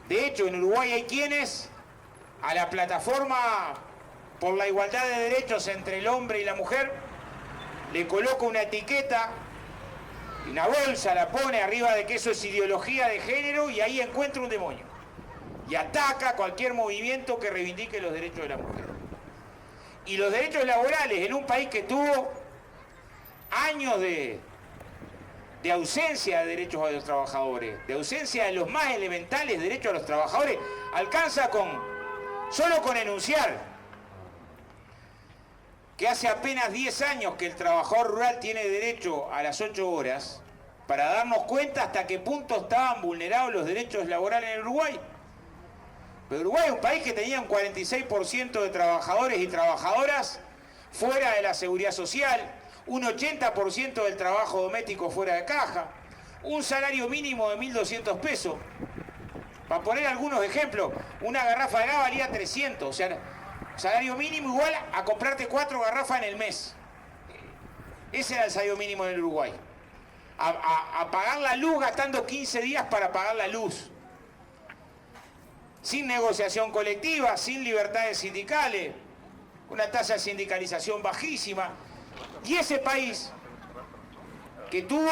De hecho, en Uruguay hay quienes a la plataforma por la igualdad de derechos entre el hombre y la mujer le coloca una etiqueta, una bolsa, la pone arriba de que eso es ideología de género y ahí encuentra un demonio. Y ataca cualquier movimiento que reivindique los derechos de la mujer. Y los derechos laborales en un país que tuvo años de ausencia de derechos a los trabajadores, de ausencia de los más elementales derechos a los trabajadores, alcanza solo con enunciar que hace apenas 10 años que el trabajador rural tiene derecho a las 8 horas, para darnos cuenta hasta qué punto estaban vulnerados los derechos laborales en Uruguay. Pero Uruguay es un país que tenía un 46% de trabajadores y trabajadoras fuera de la seguridad social, un 80% del trabajo doméstico fuera de caja, un salario mínimo de 1.200 pesos. Para poner algunos ejemplos, una garrafa de gas valía 300, o sea, salario mínimo igual a comprarte 4 garrafas en el mes. Ese era el salario mínimo en el Uruguay. A pagar la luz gastando 15 días para pagar la luz. Sin negociación colectiva, sin libertades sindicales, una tasa de sindicalización bajísima. Y ese país que tuvo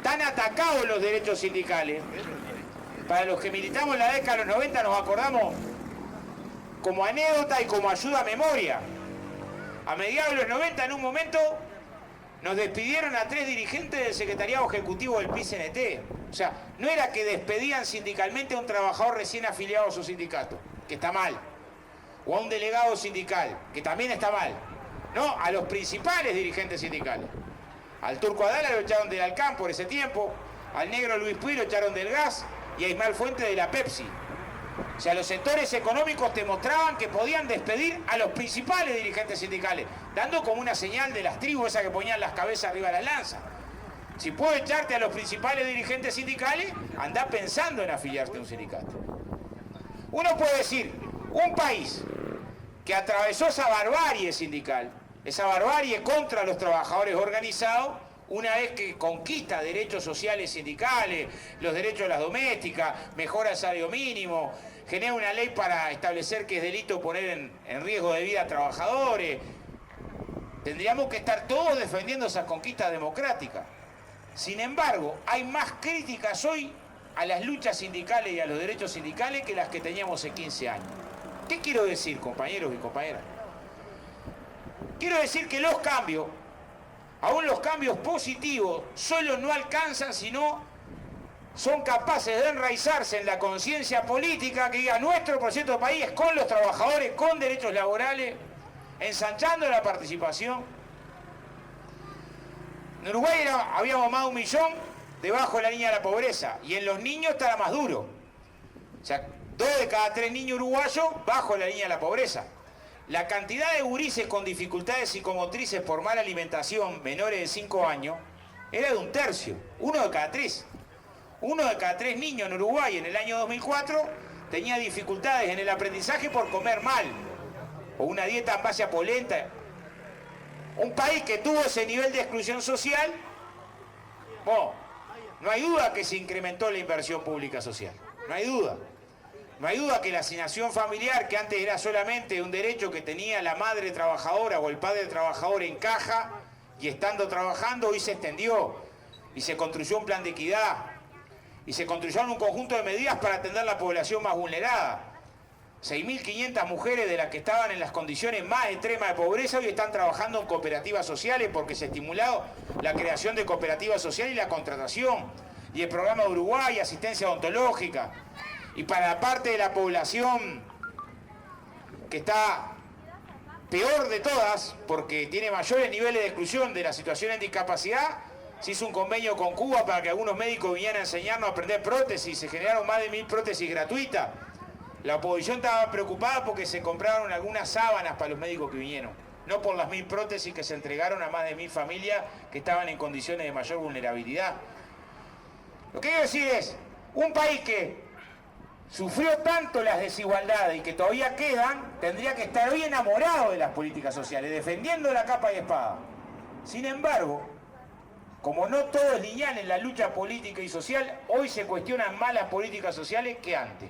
tan atacados los derechos sindicales, para los que militamos en la década de los 90 nos acordamos como anécdota y como ayuda a memoria. A mediados de los 90, en un momento, nos despidieron a 3 dirigentes del secretariado ejecutivo del PICNT. O sea, no era que despedían sindicalmente a un trabajador recién afiliado a su sindicato, que está mal, o a un delegado sindical, que también está mal. No, a los principales dirigentes sindicales. Al Turco Adala lo echaron del Alcán por ese tiempo, al negro Luis Puy lo echaron del Gas y a Ismael Fuente de la Pepsi. O sea, los sectores económicos te mostraban que podían despedir a los principales dirigentes sindicales, dando como una señal de las tribus esas que ponían las cabezas arriba de las lanzas. Si puedo echarte a los principales dirigentes sindicales, andá pensando en afiliarte a un sindicato. Uno puede decir, un país que atravesó esa barbarie sindical, esa barbarie contra los trabajadores organizados, una vez que conquista derechos sociales sindicales, los derechos de las domésticas, mejora el salario mínimo, genera una ley para establecer que es delito poner en riesgo de vida a trabajadores, tendríamos que estar todos defendiendo esas conquistas democráticas. Sin embargo, hay más críticas hoy a las luchas sindicales y a los derechos sindicales que las que teníamos hace 15 años. ¿Qué quiero decir, compañeros y compañeras? Quiero decir que los cambios, aún los cambios positivos, solo no alcanzan si no son capaces de enraizarse en la conciencia política que diga nuestro proyecto de país es con los trabajadores, con derechos laborales, ensanchando la participación. En Uruguay habíamos más de 1 millón debajo de la línea de la pobreza y en los niños estará más duro. O sea, 2 de cada 3 niños uruguayos bajo la línea de la pobreza. La cantidad de gurises con dificultades psicomotrices por mala alimentación menores de 5 años era de 1/3, 1 de cada 3. 1 de cada 3 niños en Uruguay en el año 2004 tenía dificultades en el aprendizaje por comer mal o una dieta en base a polenta. Un país que tuvo ese nivel de exclusión social, bueno, no hay duda que se incrementó la inversión pública social, no hay duda. No hay duda que la asignación familiar, que antes era solamente un derecho que tenía la madre trabajadora o el padre trabajador en caja y estando trabajando, hoy se extendió y se construyó un plan de equidad y se construyeron un conjunto de medidas para atender la población más vulnerada. 6.500 mujeres de las que estaban en las condiciones más extremas de pobreza hoy están trabajando en cooperativas sociales porque se ha estimulado la creación de cooperativas sociales y la contratación y el programa de Uruguay, asistencia odontológica. Y para la parte de la población que está peor de todas, porque tiene mayores niveles de exclusión de la situación en discapacidad, se hizo un convenio con Cuba para que algunos médicos vinieran a enseñarnos a aprender prótesis, se generaron más de 1.000 prótesis gratuitas. La oposición estaba preocupada porque se compraron algunas sábanas para los médicos que vinieron, no por las 1.000 prótesis que se entregaron a más de 1.000 familias que estaban en condiciones de mayor vulnerabilidad. Lo que quiero decir es, un país que sufrió tanto las desigualdades y que todavía quedan, tendría que estar hoy enamorado de las políticas sociales, defendiendo la capa y espada. Sin embargo, como no todo es lineal en la lucha política y social, hoy se cuestionan más las políticas sociales que antes.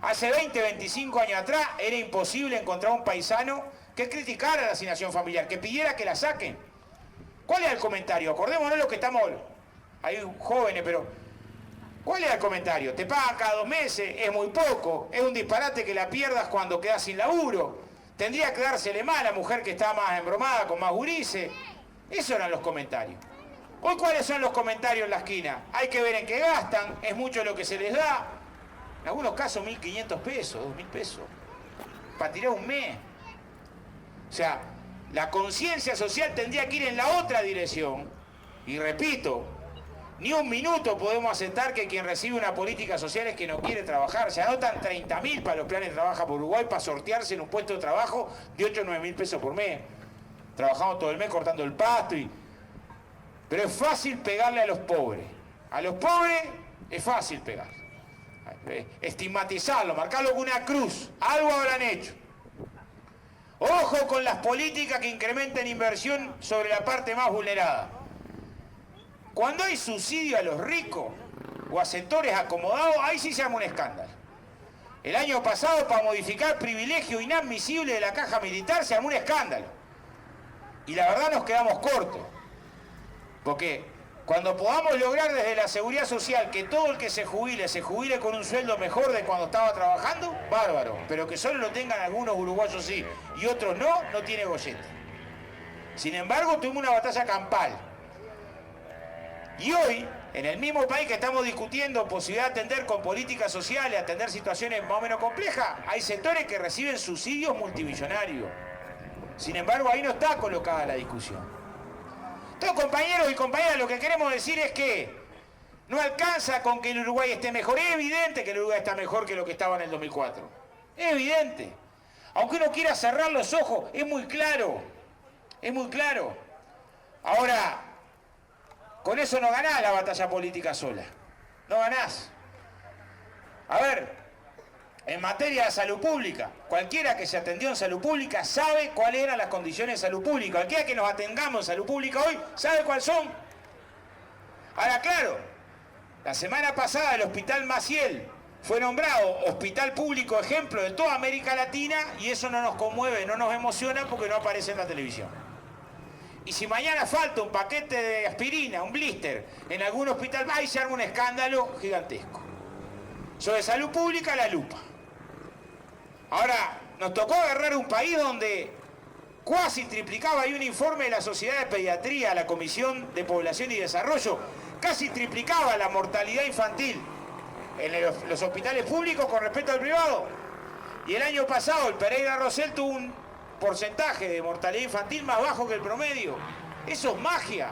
Hace 20, 25 años atrás era imposible encontrar un paisano que criticara la asignación familiar, que pidiera que la saquen. ¿Cuál era el comentario? Acordémonos lo que estamos... Hay jóvenes, pero... ¿Cuál era el comentario? Te pagan cada 2 meses, es muy poco, es un disparate que la pierdas cuando quedas sin laburo. Tendría que dársele más a la mujer que está más embromada, con más gurises. Esos eran los comentarios. Hoy, ¿cuáles son los comentarios en la esquina? Hay que ver en qué gastan, es mucho lo que se les da. En algunos casos 1.500 pesos, 2.000 pesos. Para tirar un mes. O sea, la conciencia social tendría que ir en la otra dirección. Y repito, ni un minuto podemos aceptar que quien recibe una política social es que no quiere trabajar. Se anotan 30.000 para los planes de trabajo por Uruguay para sortearse en un puesto de trabajo de 8 o 9.000 pesos por mes. Trabajamos todo el mes cortando el pasto. Pero es fácil pegarle a los pobres. A los pobres es fácil pegar. Estigmatizarlo, marcarlo con una cruz. Algo habrán hecho. Ojo con las políticas que incrementen inversión sobre la parte más vulnerada. Cuando hay subsidio a los ricos o a sectores acomodados, ahí sí se arma un escándalo. El año pasado, para modificar privilegio inadmisible de la caja militar, se armó un escándalo. Y la verdad nos quedamos cortos. Porque cuando podamos lograr desde la seguridad social que todo el que se jubile con un sueldo mejor de cuando estaba trabajando, bárbaro. Pero que solo lo tengan algunos uruguayos sí y otros no, no tiene gollete. Sin embargo, tuvimos una batalla campal. Y hoy, en el mismo país que estamos discutiendo posibilidad de atender con políticas sociales, atender situaciones más o menos complejas, hay sectores que reciben subsidios multimillonarios. Sin embargo, ahí no está colocada la discusión. Entonces, compañeros y compañeras, lo que queremos decir es que no alcanza con que el Uruguay esté mejor. Es evidente que el Uruguay está mejor que lo que estaba en el 2004. Es evidente. Aunque uno quiera cerrar los ojos, es muy claro. Es muy claro. Ahora... con eso no ganás la batalla política sola. No ganás. A ver, en materia de salud pública, cualquiera que se atendió en salud pública sabe cuáles eran las condiciones de salud pública. Cualquiera que nos atengamos en salud pública hoy sabe cuáles son. Ahora, claro, la semana pasada el Hospital Maciel fue nombrado Hospital Público Ejemplo de toda América Latina y eso no nos conmueve, no nos emociona porque no aparece en la televisión. Y si mañana falta un paquete de aspirina, un blister, en algún hospital, ahí se arma un escándalo gigantesco. Sobre salud pública, la lupa. Ahora, nos tocó agarrar un país donde casi triplicaba, hay un informe de la Sociedad de Pediatría, la Comisión de Población y Desarrollo, casi triplicaba la mortalidad infantil en los hospitales públicos con respecto al privado. Y el año pasado el Pereira Rosell tuvo un porcentaje de mortalidad infantil más bajo que el promedio. Eso es magia.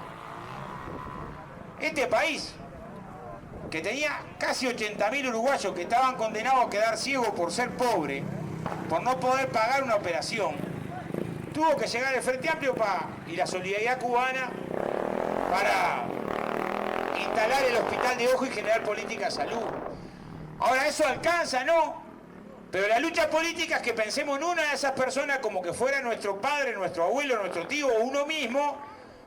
Este país, que tenía casi 80.000 uruguayos que estaban condenados a quedar ciegos por ser pobres, por no poder pagar una operación, tuvo que llegar el Frente Amplio y la solidaridad cubana para instalar el hospital de ojo y generar política de salud. Ahora, ¿eso alcanza? No. Pero la lucha política es que pensemos en una de esas personas como que fuera nuestro padre, nuestro abuelo, nuestro tío o uno mismo,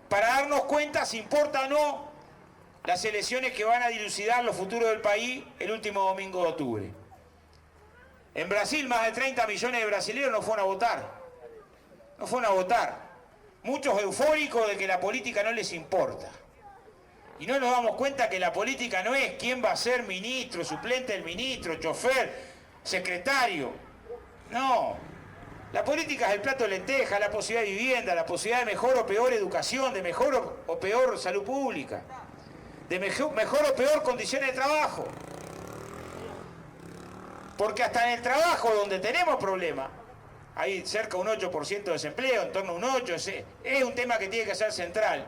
para darnos cuenta si importa o no las elecciones que van a dilucidar los futuros del país el último domingo de octubre. En Brasil más de 30 millones de brasileños no fueron a votar. No fueron a votar. Muchos eufóricos de que la política no les importa. Y no nos damos cuenta que la política no es quién va a ser ministro, suplente del ministro, chofer, secretario. No. La política es el plato de lentejas, la posibilidad de vivienda, la posibilidad de mejor o peor educación, de mejor o peor salud pública, de mejor o peor condiciones de trabajo. Porque hasta en el trabajo donde tenemos problemas, hay cerca de un 8% de desempleo, en torno a un 8%, es un tema que tiene que ser central.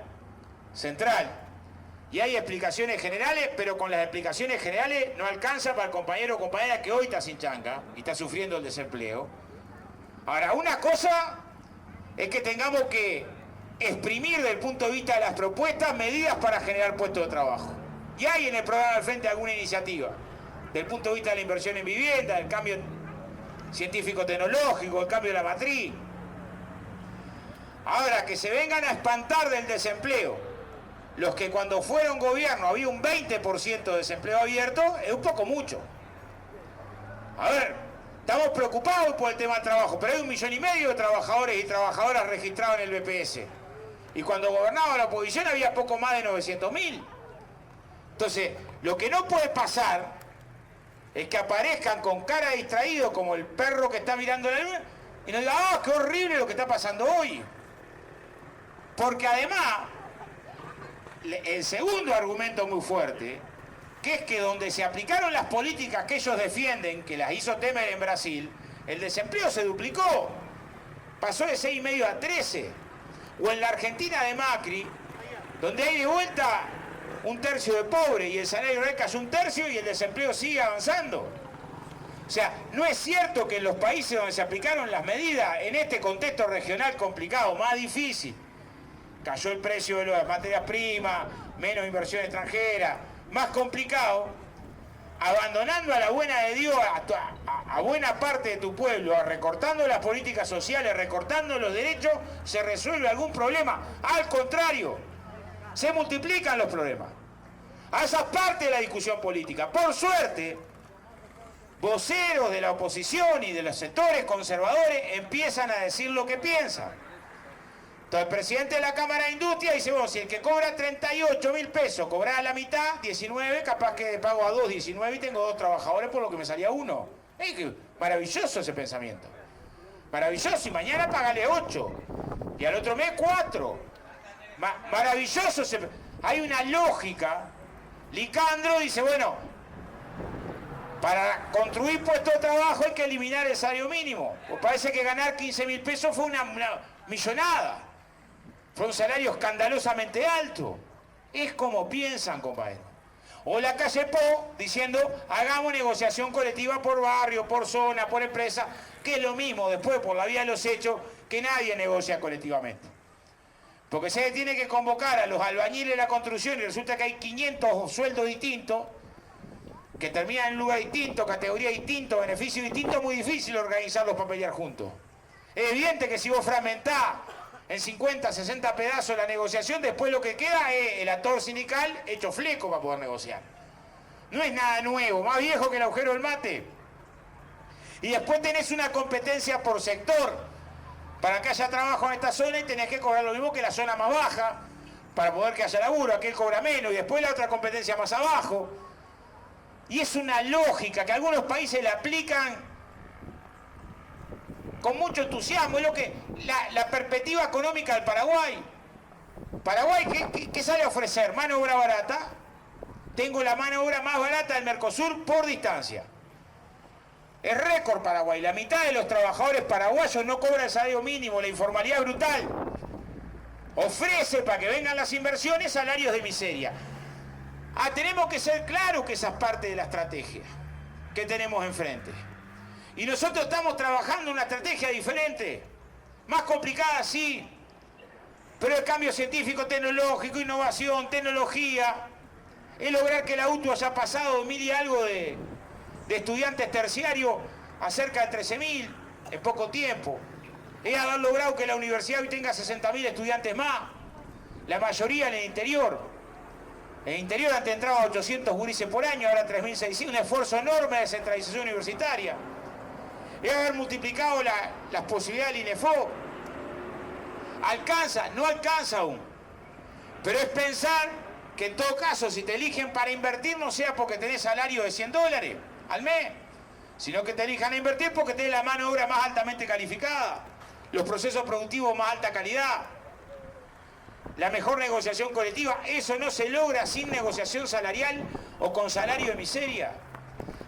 Y hay explicaciones generales, pero con las explicaciones generales no alcanza para el compañero o compañera que hoy está sin changa y está sufriendo el desempleo. Ahora, una cosa es que tengamos que exprimir desde el punto de vista de las propuestas medidas para generar puestos de trabajo. Y hay en el programa del Frente alguna iniciativa, desde el punto de vista de la inversión en vivienda, del cambio científico-tecnológico, el cambio de la matriz. Ahora, que se vengan a espantar del desempleo los que cuando fueron gobierno había un 20% de desempleo abierto, es un poco mucho. A ver, estamos preocupados por el tema del trabajo, pero hay 1,5 millones de trabajadores y trabajadoras registrados en el BPS. Y cuando gobernaba la oposición había poco más de 900.000. Entonces, lo que no puede pasar es que aparezcan con cara de distraído como el perro que está mirando la luna y nos digan, ¡ah, qué horrible lo que está pasando hoy! Porque además, el segundo argumento muy fuerte, que es que donde se aplicaron las políticas que ellos defienden, que las hizo Temer en Brasil, el desempleo se duplicó. Pasó de 6,5 a 13. O en la Argentina de Macri, donde hay de vuelta 1/3 de pobres y el salario real cayó 1/3 y el desempleo sigue avanzando. O sea, no es cierto que en los países donde se aplicaron las medidas, en este contexto regional complicado, más difícil, cayó el precio de las materias primas, menos inversión extranjera, más complicado, abandonando a la buena de Dios a buena parte de tu pueblo, recortando las políticas sociales, recortando los derechos, se resuelve algún problema. Al contrario, se multiplican los problemas. A esa parte de la discusión política. Por suerte, voceros de la oposición y de los sectores conservadores empiezan a decir lo que piensan. Entonces el presidente de la Cámara de Industria dice, bueno, si el que cobra 38.000 pesos cobraba la mitad, 19, capaz que pago a 2, 19 y tengo 2 trabajadores por lo que me salía 1. Maravilloso ese pensamiento. Maravilloso, y mañana págale 8. Y al otro mes 4. Maravilloso ese... Hay una lógica. Licandro dice, bueno, para construir puestos de trabajo hay que eliminar el salario mínimo. Pues parece que ganar 15.000 pesos fue una millonada. Fue un salario escandalosamente alto. Es como piensan, compañeros. O la calle Po diciendo, hagamos negociación colectiva por barrio, por zona, por empresa, que es lo mismo después por la vía de los hechos, que nadie negocia colectivamente. Porque se tiene que convocar a los albañiles de la construcción y resulta que hay 500 sueldos distintos, que terminan en un lugar distinto, categoría distinta, beneficio distinto, es muy difícil organizarlos para pelear juntos. Es evidente que si vos fragmentás en 50, 60 pedazos la negociación, después lo que queda es el actor sindical hecho fleco para poder negociar. No es nada nuevo, más viejo que el agujero del mate. Y después tenés una competencia por sector. Para que haya trabajo en esta zona y tenés que cobrar lo mismo que la zona más baja, para poder que haya laburo, aquel cobra menos, y después la otra competencia más abajo. Y es una lógica que algunos países la aplican con mucho entusiasmo. Es lo que la perspectiva económica del Paraguay. Paraguay, ¿qué sale a ofrecer? Mano de obra barata. Tengo la mano de obra más barata del Mercosur por distancia. Es récord Paraguay. La mitad de los trabajadores paraguayos no cobran el salario mínimo. La informalidad es brutal. Ofrece para que vengan las inversiones salarios de miseria. Tenemos que ser claros que esa es parte de la estrategia que tenemos enfrente. Y nosotros estamos trabajando una estrategia diferente, más complicada, sí, pero el cambio científico, tecnológico, innovación, tecnología, es lograr que la UTU haya pasado 1.000 y algo de estudiantes terciarios a cerca de 13.000 en poco tiempo. Es haber logrado que la universidad hoy tenga 60.000 estudiantes más, la mayoría en el interior. En el interior antes entraba 800 gurises por año, ahora 3.600, un esfuerzo enorme de descentralización universitaria. Es haber multiplicado las posibilidades del INEFO. ¿Alcanza? No alcanza aún. Pero es pensar que en todo caso, si te eligen para invertir, no sea porque tenés salario de $100 al mes, sino que te elijan a invertir porque tenés la mano de obra más altamente calificada, los procesos productivos más alta calidad, la mejor negociación colectiva. Eso no se logra sin negociación salarial o con salario de miseria.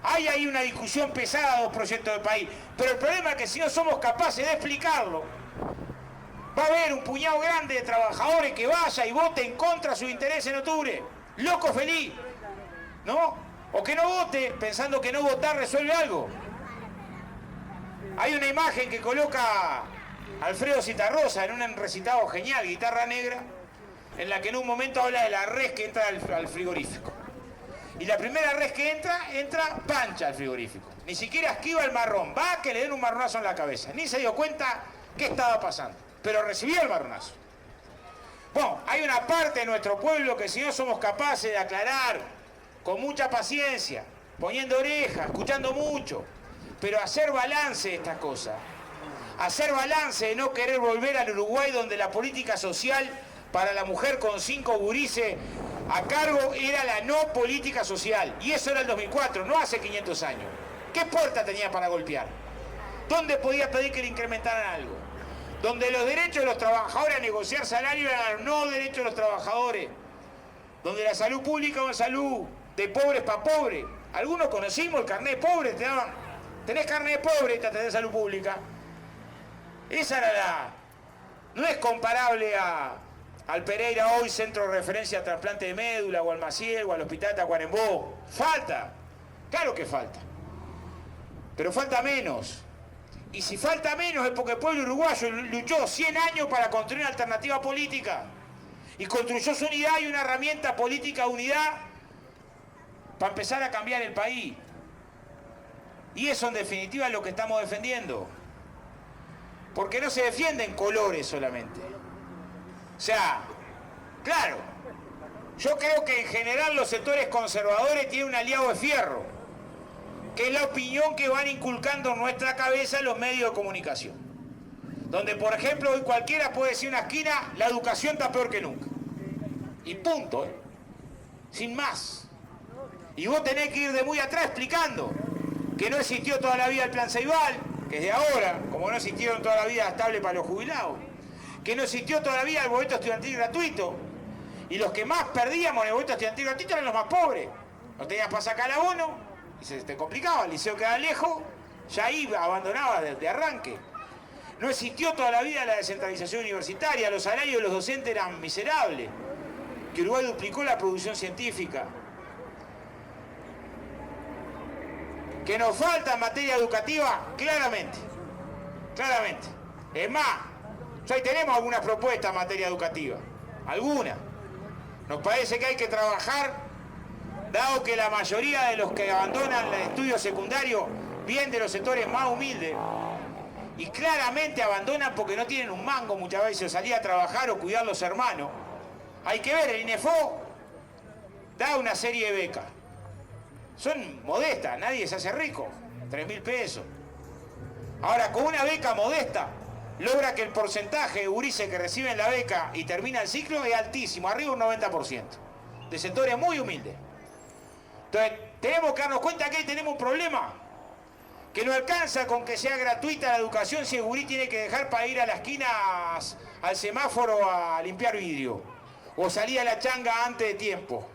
Hay ahí una discusión pesada de los proyectos del país, pero el problema es que si no somos capaces de explicarlo, va a haber un puñado grande de trabajadores que vaya y vote en contra de su interés en octubre. Loco feliz, ¿no? O que no vote pensando que no votar resuelve algo. Hay una imagen que coloca Alfredo Citarrosa en un recitado genial, Guitarra Negra, en la que en un momento habla de la res que entra al frigorífico. Y la primera res que entra pancha al frigorífico. Ni siquiera esquiva el marrón. Va a que le den un marronazo en la cabeza. Ni se dio cuenta qué estaba pasando. Pero recibió el marronazo. Bueno, hay una parte de nuestro pueblo que si no somos capaces de aclarar con mucha paciencia, poniendo orejas, escuchando mucho, pero hacer balance de estas cosas, hacer balance de no querer volver al Uruguay donde la política social para la mujer con 5 gurises a cargo era la no política social. Y eso era el 2004, no hace 500 años. ¿Qué puerta tenía para golpear? ¿Dónde podía pedir que le incrementaran algo? Donde los derechos de los trabajadores a negociar salario eran no derechos de los trabajadores. Donde la salud pública era salud de pobres para pobres. Algunos conocimos el carnet de pobre, te daban, tenés carnet de pobre, te tenés salud pública. Esa era la... No es comparable al Pereira hoy, centro de referencia a trasplante de médula, o al Maciel, o al Hospital Tacuarembó. Falta, claro que falta. Pero falta menos. Y si falta menos es porque el pueblo uruguayo luchó 100 años para construir una alternativa política. Y construyó su unidad y una herramienta política de unidad para empezar a cambiar el país. Y eso en definitiva es lo que estamos defendiendo. Porque no se defienden colores solamente. O sea, claro, yo creo que en general los sectores conservadores tienen un aliado de fierro, que es la opinión que van inculcando en nuestra cabeza los medios de comunicación. Donde, por ejemplo, hoy cualquiera puede decir en una esquina, la educación está peor que nunca. Y punto, ¿eh? Sin más. Y vos tenés que ir de muy atrás explicando que no existió toda la vida el plan Ceibal, que es de ahora, como no existieron toda la vida estable para los jubilados, que no existió toda la vida el boleto estudiantil gratuito, y los que más perdíamos en el boleto estudiantil gratuito eran los más pobres. No tenías para sacar el abono, y se te complicaba, el liceo quedaba lejos, ya ahí abandonaba de arranque. No existió toda la vida la descentralización universitaria, los salarios de los docentes eran miserables, que Uruguay duplicó la producción científica. Que nos falta en materia educativa, claramente. Claramente. Es más, hoy tenemos algunas propuestas en materia educativa. Algunas. Nos parece que hay que trabajar, dado que la mayoría de los que abandonan el estudio secundario vienen de los sectores más humildes. Y claramente abandonan porque no tienen un mango muchas veces, salir a trabajar o cuidar a los hermanos. Hay que ver, el INEFO da una serie de becas. Son modestas, nadie se hace rico, 3.000 pesos. Ahora, con una beca modesta, logra que el porcentaje de gurises que reciben la beca y termina el ciclo es altísimo, arriba un 90%, de sectores muy humildes. Entonces, tenemos que darnos cuenta que ahí tenemos un problema, que no alcanza con que sea gratuita la educación si el gurí tiene que dejar para ir a la esquina al semáforo a limpiar vidrio, o salir a la changa antes de tiempo.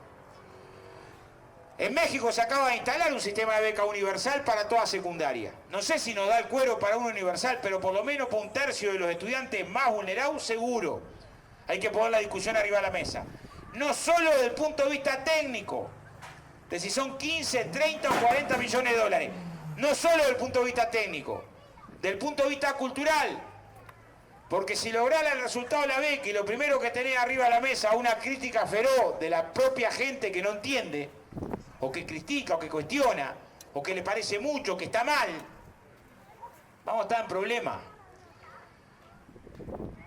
En México se acaba de instalar un sistema de beca universal para toda secundaria. No sé si nos da el cuero para uno universal, pero por lo menos para un tercio de los estudiantes más vulnerados, seguro. Hay que poner la discusión arriba de la mesa. No solo desde el punto de vista técnico, de si son 15, 30 o 40 millones de dólares. No solo desde el punto de vista técnico, del punto de vista cultural. Porque si lograra el resultado de la beca y lo primero que tenés arriba de la mesa una crítica feroz de la propia gente que no entiende, o que critica, o que cuestiona, o que le parece mucho, que está mal, vamos a estar en problemas.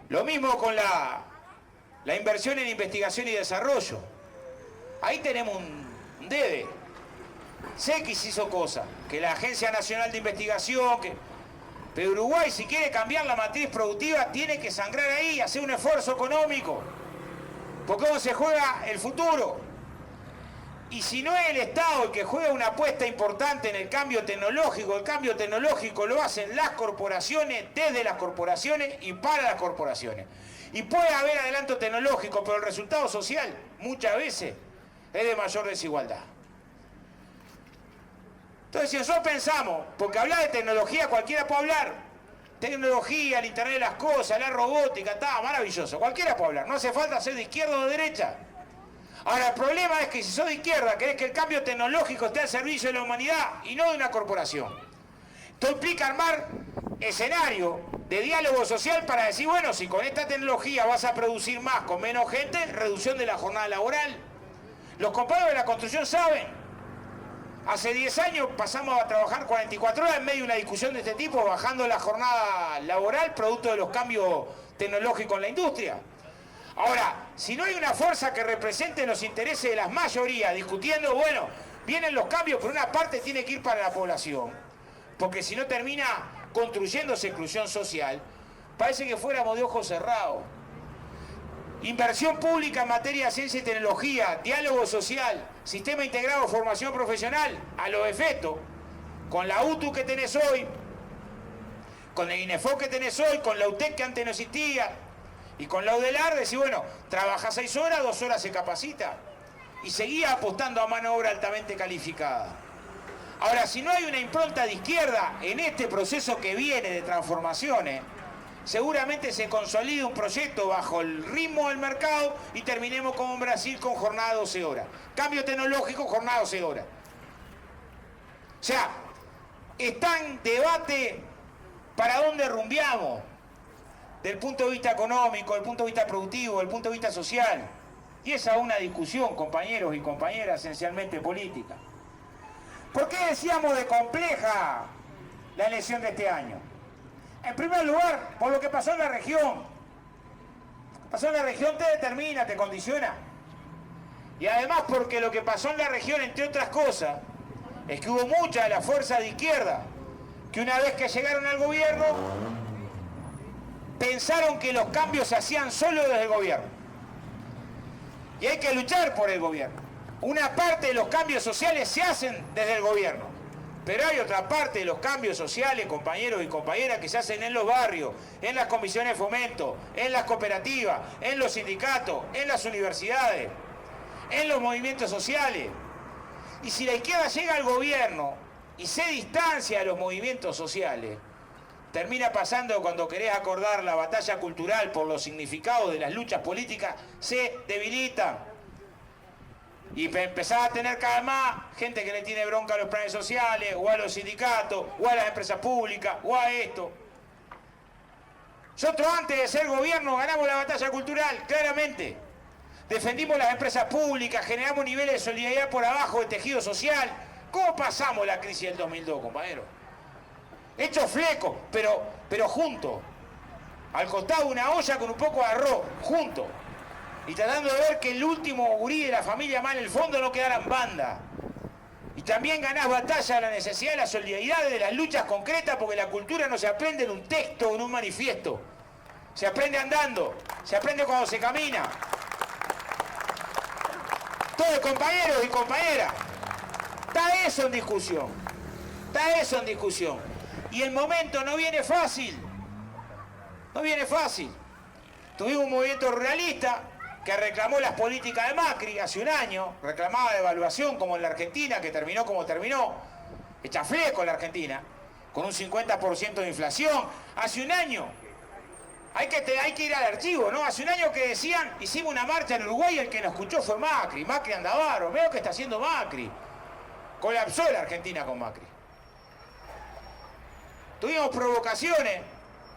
Lo mismo con la inversión en investigación y desarrollo. Ahí tenemos un debe. CX hizo cosas, que la Agencia Nacional de Investigación, pero Uruguay, si quiere cambiar la matriz productiva, tiene que sangrar ahí, hacer un esfuerzo económico. Porque cómo se juega el futuro. Y si no es el Estado el que juega una apuesta importante en el cambio tecnológico lo hacen las corporaciones, desde las corporaciones y para las corporaciones. Y puede haber adelanto tecnológico, pero el resultado social muchas veces es de mayor desigualdad. Entonces, si nosotros pensamos, porque hablar de tecnología cualquiera puede hablar, tecnología, el Internet de las cosas, la robótica, está maravilloso, cualquiera puede hablar, no hace falta ser de izquierda o de derecha. Ahora, el problema es que si sos de izquierda, querés que el cambio tecnológico esté al servicio de la humanidad y no de una corporación. Esto implica armar escenario de diálogo social para decir, bueno, si con esta tecnología vas a producir más con menos gente, reducción de la jornada laboral. Los compañeros de la construcción saben. Hace 10 años pasamos a trabajar 44 horas en medio de una discusión de este tipo, bajando la jornada laboral, producto de los cambios tecnológicos en la industria. Ahora, si no hay una fuerza que represente los intereses de las mayorías discutiendo, bueno, vienen los cambios, pero una parte tiene que ir para la población, porque si no termina construyéndose exclusión social, parece que fuéramos de ojos cerrados. Inversión pública en materia de ciencia y tecnología, diálogo social, sistema integrado de formación profesional, a los efectos, con la UTU que tenés hoy, con el INEFO que tenés hoy, con la UTEC que antes no existía, y con la UDELAR decís, bueno, trabaja 6 horas, 2 horas se capacita, y seguía apostando a mano de obra altamente calificada. Ahora, si no hay una impronta de izquierda en este proceso que viene de transformaciones, seguramente se consolida un proyecto bajo el ritmo del mercado y terminemos como en Brasil con jornada 12 horas. Cambio tecnológico, jornada 12 horas. O sea, está en debate para dónde rumbeamos, del punto de vista económico, del punto de vista productivo, del punto de vista social. Y esa es una discusión, compañeros y compañeras, esencialmente política. ¿Por qué decíamos de compleja la elección de este año? En primer lugar, por lo que pasó en la región. Lo que pasó en la región te determina, te condiciona. Y además porque lo que pasó en la región, entre otras cosas, es que hubo muchas de las fuerzas de izquierda que una vez que llegaron al gobierno, pensaron que los cambios se hacían solo desde el gobierno. Y hay que luchar por el gobierno. Una parte de los cambios sociales se hacen desde el gobierno. Pero hay otra parte de los cambios sociales, compañeros y compañeras, que se hacen en los barrios, en las comisiones de fomento, en las cooperativas, en los sindicatos, en las universidades, en los movimientos sociales. Y si la izquierda llega al gobierno y se distancia de los movimientos sociales, termina pasando cuando querés acordar la batalla cultural por los significados de las luchas políticas, se debilita. Y empezás a tener cada vez más gente que le tiene bronca a los planes sociales, o a los sindicatos, o a las empresas públicas, o a esto. Nosotros antes de ser gobierno ganamos la batalla cultural, claramente. Defendimos las empresas públicas, generamos niveles de solidaridad por abajo del tejido social. ¿Cómo pasamos la crisis del 2002, compañero? Hecho fleco, pero juntos. Al costado de una olla con un poco de arroz, juntos. Y tratando de ver que el último gurí de la familia más en el fondo no quedara en banda. Y también ganás batalla de la necesidad de la solidaridad, de las luchas concretas, porque la cultura no se aprende en un texto o en un manifiesto. Se aprende andando, se aprende cuando se camina. Todos compañeros y compañeras. Está eso en discusión. Está eso en discusión. Y el momento no viene fácil. No viene fácil. Tuvimos un movimiento ruralista que reclamó las políticas de Macri hace un año, reclamaba devaluación como en la Argentina, que terminó como terminó, hecha fleco en la Argentina, con un 50% de inflación, hace un año. Hay que ir al archivo, ¿no? Hace un año que decían, hicimos una marcha en Uruguay y el que nos escuchó fue Macri, Macri Andavaro, veo que está haciendo Macri. Colapsó la Argentina con Macri. Tuvimos provocaciones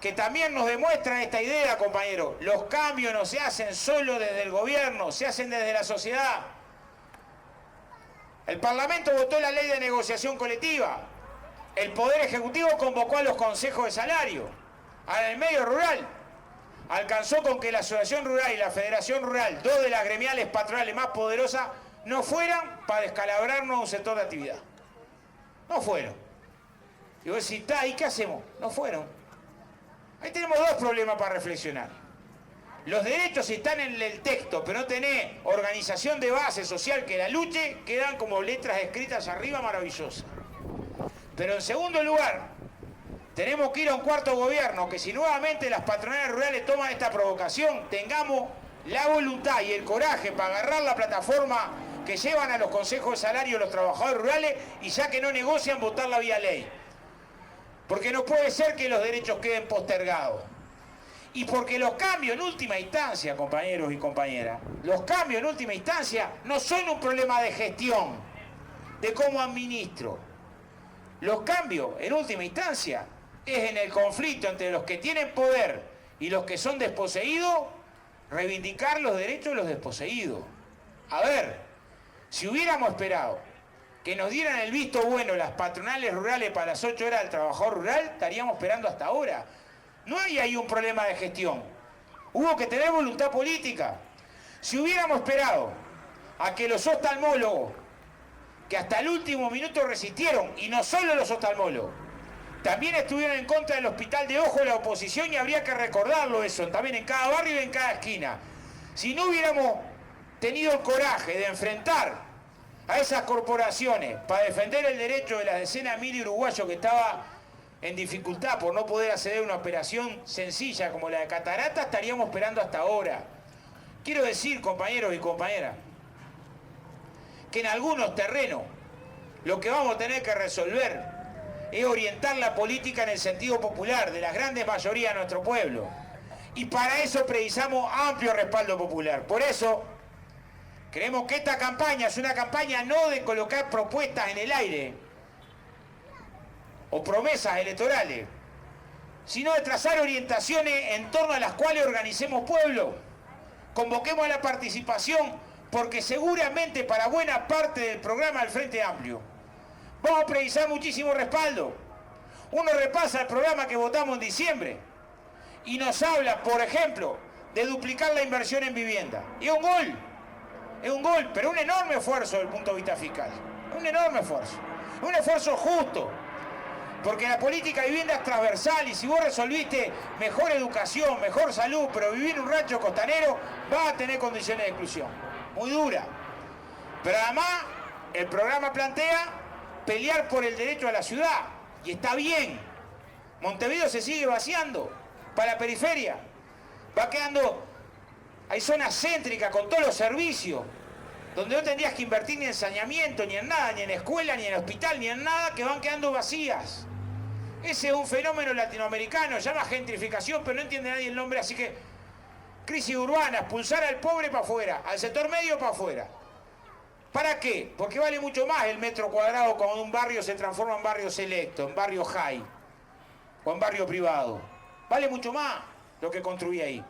que también nos demuestran esta idea, compañeros. Los cambios no se hacen solo desde el gobierno, se hacen desde la sociedad. El Parlamento votó la ley de negociación colectiva. El Poder Ejecutivo convocó a los consejos de salario. Ahora, en el medio rural, alcanzó con que la Asociación Rural y la Federación Rural, dos de las gremiales patronales más poderosas, no fueran para descalabrarnos un sector de actividad. No fueron. Y vos decís, ¿y qué hacemos? No fueron. Ahí tenemos dos problemas para reflexionar. Los derechos están en el texto, pero no tenés organización de base social que la luche, quedan como letras escritas arriba maravillosas. Pero en segundo lugar, tenemos que ir a un cuarto gobierno, que si nuevamente las patronales rurales toman esta provocación, tengamos la voluntad y el coraje para agarrar la plataforma que llevan a los consejos de salario los trabajadores rurales y ya que no negocian, votarla vía ley. Porque no puede ser que los derechos queden postergados. Y porque los cambios en última instancia, compañeros y compañeras, los cambios en última instancia no son un problema de gestión, de cómo administro. Los cambios en última instancia es en el conflicto entre los que tienen poder y los que son desposeídos, reivindicar los derechos de los desposeídos. A ver, si hubiéramos esperado que nos dieran el visto bueno las patronales rurales para las 8 horas del trabajador rural, estaríamos esperando hasta ahora. No hay ahí un problema de gestión. Hubo que tener voluntad política. Si hubiéramos esperado a que los oftalmólogos, que hasta el último minuto resistieron, y no solo los oftalmólogos, también estuvieron en contra del hospital de ojo de la oposición, y habría que recordarlo eso, también en cada barrio y en cada esquina. Si no hubiéramos tenido el coraje de enfrentar a esas corporaciones para defender el derecho de las decenas de miles de uruguayos que estaba en dificultad por no poder acceder a una operación sencilla como la de catarata, estaríamos esperando hasta ahora. Quiero decir, compañeros y compañeras, que en algunos terrenos lo que vamos a tener que resolver es orientar la política en el sentido popular de las grandes mayorías de nuestro pueblo. Y para eso precisamos amplio respaldo popular. Por eso creemos que esta campaña es una campaña no de colocar propuestas en el aire o promesas electorales, sino de trazar orientaciones en torno a las cuales organicemos pueblo. Convoquemos a la participación, porque seguramente para buena parte del programa del Frente Amplio vamos a precisar muchísimo respaldo. Uno repasa el programa que votamos en diciembre y nos habla, por ejemplo, de duplicar la inversión en vivienda. Y es un gol, pero un enorme esfuerzo desde el punto de vista fiscal. Un enorme esfuerzo. Un esfuerzo justo. Porque la política de vivienda es transversal, y si vos resolviste mejor educación, mejor salud, pero vivir en un rancho costanero, vas a tener condiciones de exclusión. Muy dura. Pero además, el programa plantea pelear por el derecho a la ciudad. Y está bien. Montevideo se sigue vaciando para la periferia. Va quedando... Hay zonas céntricas con todos los servicios, donde no tendrías que invertir ni en saneamiento, ni en nada, ni en escuela, ni en hospital, ni en nada, que van quedando vacías. Ese es un fenómeno latinoamericano, llama gentrificación, pero no entiende nadie el nombre, así que crisis urbana, expulsar al pobre para afuera, al sector medio para afuera. ¿Para qué? Porque vale mucho más el metro cuadrado cuando un barrio se transforma en barrio selecto, en barrio high, o en barrio privado. Vale mucho más lo que construí ahí.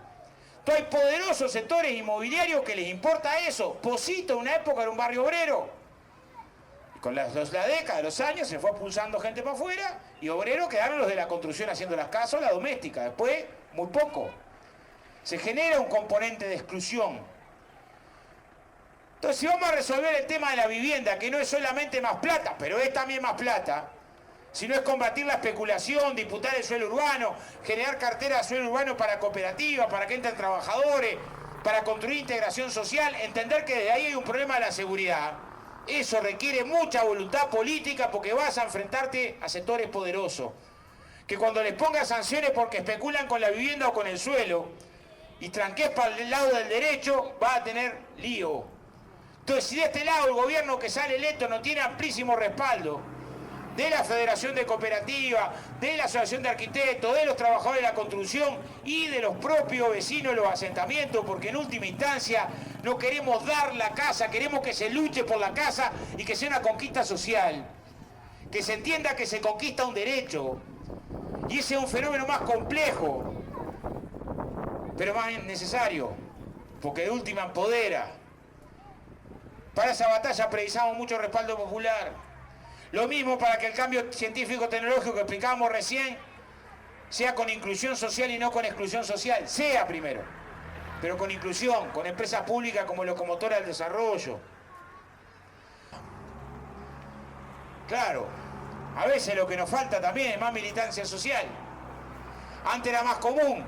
Entonces hay poderosos sectores inmobiliarios que les importa eso. Posito, en una época, era un barrio obrero. Y con la década, los años, se fue expulsando gente para afuera, y obreros quedaron los de la construcción haciendo las casas o la doméstica. Después, muy poco. Se genera un componente de exclusión. Entonces, si vamos a resolver el tema de la vivienda, que no es solamente más plata, pero es también más plata, si no es combatir la especulación, disputar el suelo urbano, generar cartera de suelo urbano para cooperativas, para que entren trabajadores, para construir integración social, entender que desde ahí hay un problema de la seguridad. Eso requiere mucha voluntad política, porque vas a enfrentarte a sectores poderosos, que cuando les pongas sanciones porque especulan con la vivienda o con el suelo, y tranques para el lado del derecho, va a tener lío. Entonces, si de este lado el gobierno que sale electo no tiene amplísimo respaldo de la Federación de Cooperativas, de la Asociación de Arquitectos, de los trabajadores de la construcción y de los propios vecinos de los asentamientos, porque en última instancia no queremos dar la casa, queremos que se luche por la casa y que sea una conquista social, que se entienda que se conquista un derecho, y ese es un fenómeno más complejo, pero más necesario, porque de última empodera. Para esa batalla precisamos mucho respaldo popular. Lo mismo para que el cambio científico-tecnológico que explicábamos recién sea con inclusión social y no con exclusión social. Sea primero, pero con inclusión, con empresas públicas como locomotora del desarrollo. Claro, a veces lo que nos falta también es más militancia social. Antes era más común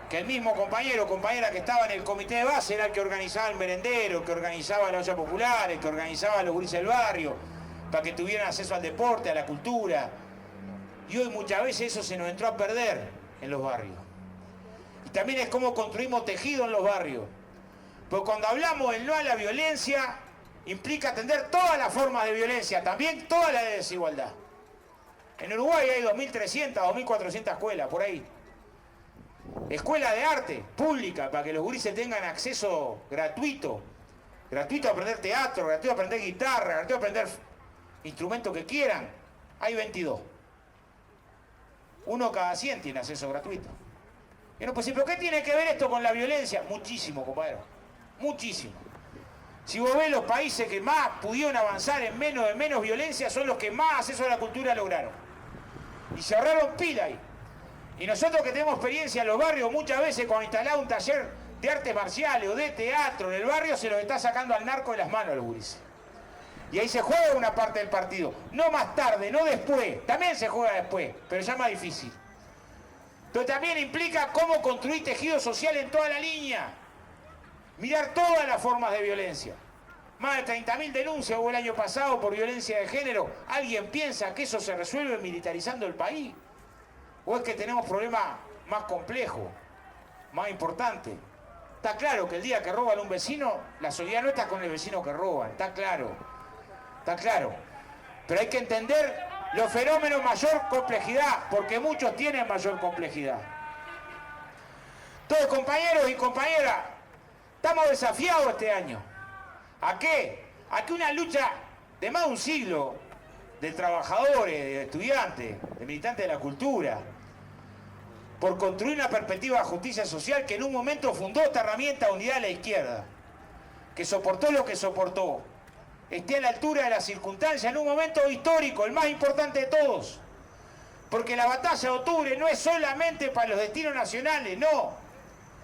que el mismo compañero o compañera que estaba en el comité de base era el que organizaba el merendero, el que organizaba la olla popular, el que organizaba los gurises del barrio, para que tuvieran acceso al deporte, a la cultura. Y hoy muchas veces eso se nos entró a perder en los barrios. Y también es cómo construimos tejido en los barrios. Porque cuando hablamos del no a la violencia, implica atender todas las formas de violencia, también todas las de desigualdad. En Uruguay hay 2.300, 2.400 escuelas, por ahí. Escuela de arte, pública, para que los gurises tengan acceso gratuito. Gratuito a aprender teatro, gratuito a aprender guitarra, gratuito a aprender instrumentos que quieran. Hay 22. 1 cada 100 tiene acceso gratuito. Y uno puede decir, ¿pero qué tiene que ver esto con la violencia? Muchísimo, compadre. Muchísimo. Si vos ves los países que más pudieron avanzar en menos violencia, son los que más acceso a la cultura lograron. Y se ahorraron pila ahí. Y nosotros que tenemos experiencia en los barrios, muchas veces cuando instalado un taller de artes marciales o de teatro en el barrio, se los está sacando al narco de las manos a los gurises. Y ahí se juega una parte del partido. No más tarde, no después. También se juega después, pero ya más difícil. Pero también implica cómo construir tejido social en toda la línea. Mirar todas las formas de violencia. Más de 30.000 denuncias hubo el año pasado por violencia de género. ¿Alguien piensa que eso se resuelve militarizando el país? ¿O es que tenemos problemas más complejos, más importantes? Está claro que el día que roban a un vecino, la solidaridad no está con el vecino que roban. Está claro. Está claro. Pero hay que entender los fenómenos mayor complejidad, porque muchos tienen mayor complejidad. Entonces, compañeros y compañeras, estamos desafiados este año. ¿A qué? A que una lucha de más de un siglo de trabajadores, de estudiantes, de militantes de la cultura, por construir una perspectiva de justicia social que en un momento fundó esta herramienta de unidad de la izquierda, que soportó lo que soportó, esté a la altura de las circunstancias en un momento histórico, el más importante de todos. Porque la batalla de octubre no es solamente para los destinos nacionales, no.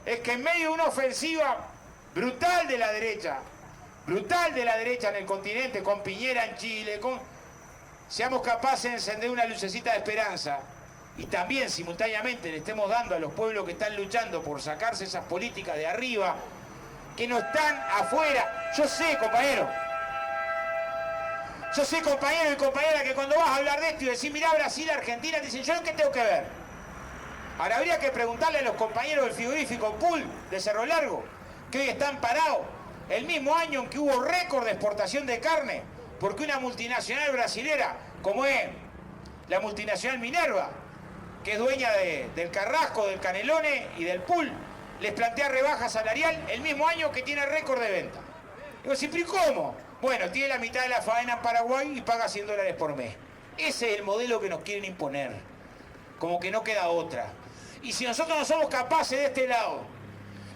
Es que en medio de una ofensiva brutal de la derecha en el continente, con Piñera en Chile, seamos capaces de encender una lucecita de esperanza y también simultáneamente le estemos dando a los pueblos que están luchando por sacarse esas políticas de arriba, que no están afuera. Yo sé, compañero y compañera, que cuando vas a hablar de esto y decís, mirá Brasil, Argentina, te dicen, ¿yo qué tengo que ver? Ahora habría que preguntarle a los compañeros del frigorífico Pool de Cerro Largo, que hoy están parados, el mismo año en que hubo récord de exportación de carne, porque una multinacional brasilera, como es la multinacional Minerva, que es dueña del Carrasco, del Canelones y del Pool, les plantea rebaja salarial el mismo año que tiene récord de venta. Digo, ¿sí, pero cómo? Bueno, tiene la mitad de la faena en Paraguay y paga $100 por mes. Ese es el modelo que nos quieren imponer. Como que no queda otra. Y si nosotros no somos capaces de este lado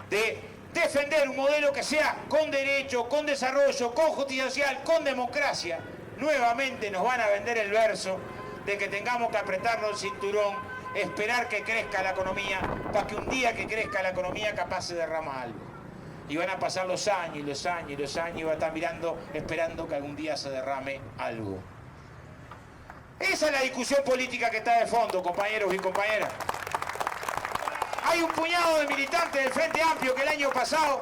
de defender un modelo que sea con derecho, con desarrollo, con justicia social, con democracia, nuevamente nos van a vender el verso de que tengamos que apretarnos el cinturón, esperar que crezca la economía, para que un día que crezca la economía capaz se derrama algo. Y van a pasar los años y los años y los años y van a estar mirando, esperando que algún día se derrame algo. Esa es la discusión política que está de fondo, compañeros y compañeras. Hay un puñado de militantes del Frente Amplio que el año pasado,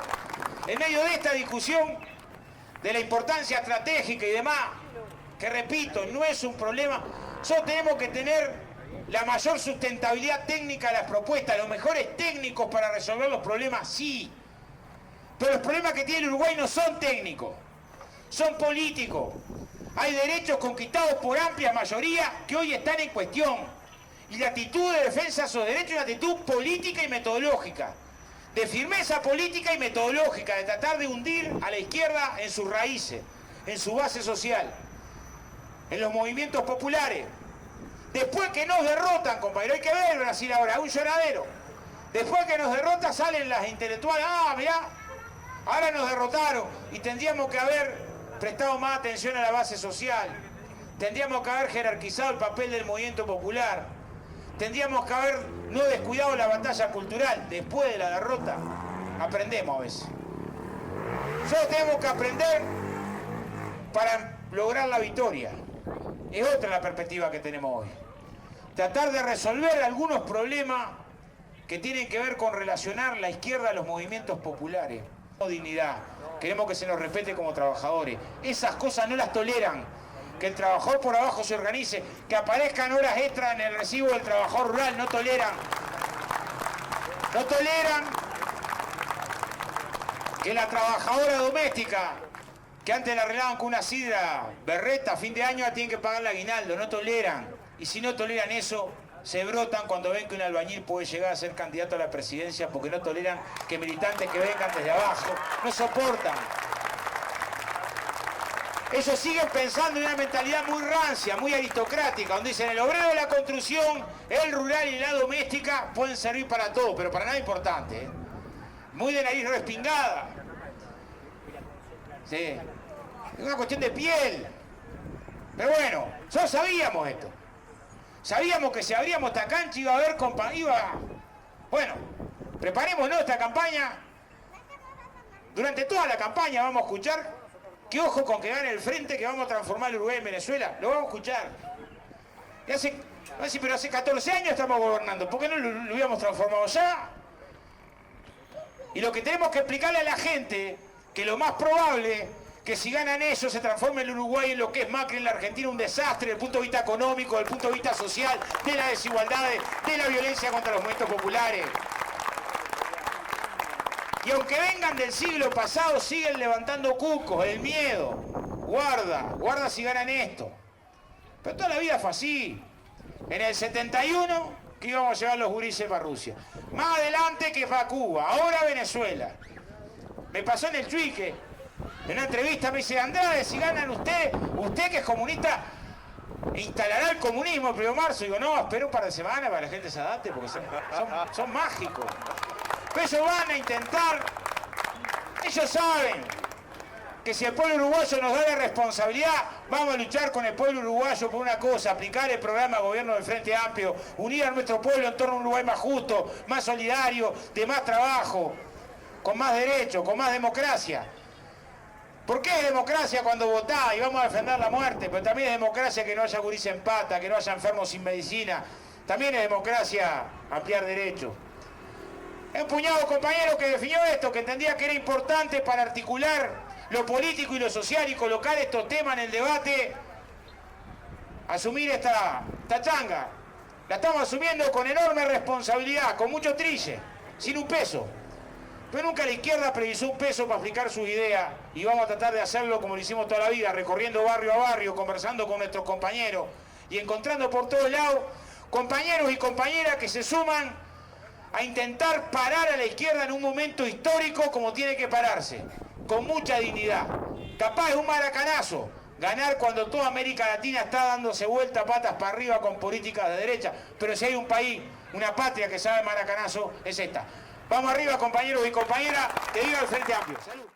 en medio de esta discusión de la importancia estratégica y demás, que repito, no es un problema, nosotros tenemos que tener la mayor sustentabilidad técnica de las propuestas, los mejores técnicos para resolver los problemas, sí. Pero los problemas que tiene el Uruguay no son técnicos, son políticos. Hay derechos conquistados por amplia mayoría que hoy están en cuestión. Y la actitud de defensa de esos derechos es una actitud política y metodológica. De firmeza política y metodológica, de tratar de hundir a la izquierda en sus raíces, en su base social, en los movimientos populares. Después que nos derrotan, compañero, hay que ver Brasil ahora, un lloradero. Después que nos derrotan salen las intelectuales, mirá, ahora nos derrotaron y tendríamos que haber prestado más atención a la base social, tendríamos que haber jerarquizado el papel del movimiento popular, tendríamos que haber no descuidado la batalla cultural. Después de la derrota aprendemos a veces. Nosotros tenemos que aprender para lograr la victoria. Es otra la perspectiva que tenemos hoy. Tratar de resolver algunos problemas que tienen que ver con relacionar la izquierda a los movimientos populares. Dignidad, queremos que se nos respete como trabajadores. Esas cosas no las toleran. Que el trabajador por abajo se organice, que aparezcan horas extras en el recibo del trabajador rural, no toleran. No toleran que la trabajadora doméstica, que antes la arreglaban con una sidra berreta, a fin de año la tienen que pagar el aguinaldo, no toleran. Y si no toleran eso, se brotan cuando ven que un albañil puede llegar a ser candidato a la presidencia, porque no toleran que militantes que vengan desde abajo, no soportan. Ellos siguen pensando en una mentalidad muy rancia, muy aristocrática, donde dicen el obrero de la construcción, el rural y la doméstica pueden servir para todo, pero para nada importante, ¿eh? Muy de nariz respingada. Sí. Es una cuestión de piel. Pero bueno, nosotros sabíamos esto. Sabíamos que si abríamos esta cancha iba a haber Bueno, preparémonos esta campaña. Durante toda la campaña vamos a escuchar que ojo con que gane el frente, que vamos a transformar el Uruguay en Venezuela. Lo vamos a escuchar. Pero hace 14 años estamos gobernando. ¿Por qué no lo hubiéramos transformado ya? Y lo que tenemos que explicarle a la gente, que lo más probable que si ganan ellos se transforme el Uruguay en lo que es Macri en la Argentina, un desastre desde el punto de vista económico, desde el punto de vista social, de las desigualdades, de la violencia contra los movimientos populares. Y aunque vengan del siglo pasado, siguen levantando cucos, el miedo. Guarda si ganan esto. Pero toda la vida fue así. En el 71, que íbamos a llevar los gurises para Rusia. Más adelante que para Cuba, ahora Venezuela. Me pasó en el Chuique, en una entrevista me dice, Andrade, si ganan usted que es comunista, instalará el comunismo el 1 de marzo. Digo, no, espero un par de semanas para que la gente se adapte, porque son mágicos. Pero ellos van a intentar, ellos saben que si el pueblo uruguayo nos da la responsabilidad, vamos a luchar con el pueblo uruguayo por una cosa, aplicar el programa de gobierno del Frente Amplio, unir a nuestro pueblo en torno a un Uruguay más justo, más solidario, de más trabajo, con más derechos, con más democracia. ¿Por qué es democracia cuando votás y vamos a defender la muerte? Pero también es democracia que no haya gurises en pata, que no haya enfermos sin medicina. También es democracia ampliar derechos. Es un puñado de compañeros que definió esto, que entendía que era importante para articular lo político y lo social y colocar estos temas en el debate, asumir esta changa. La estamos asumiendo con enorme responsabilidad, con mucho trille, sin un peso. Pero nunca la izquierda previsó un peso para explicar su idea y vamos a tratar de hacerlo como lo hicimos toda la vida, recorriendo barrio a barrio, conversando con nuestros compañeros y encontrando por todos lados compañeros y compañeras que se suman a intentar parar a la izquierda en un momento histórico como tiene que pararse, con mucha dignidad. Capaz es un maracanazo ganar cuando toda América Latina está dándose vuelta patas para arriba con políticas de derecha, pero si hay un país, una patria que sabe maracanazo, es esta. Vamos arriba, compañeros y compañeras, que viva el Frente Amplio. Salud.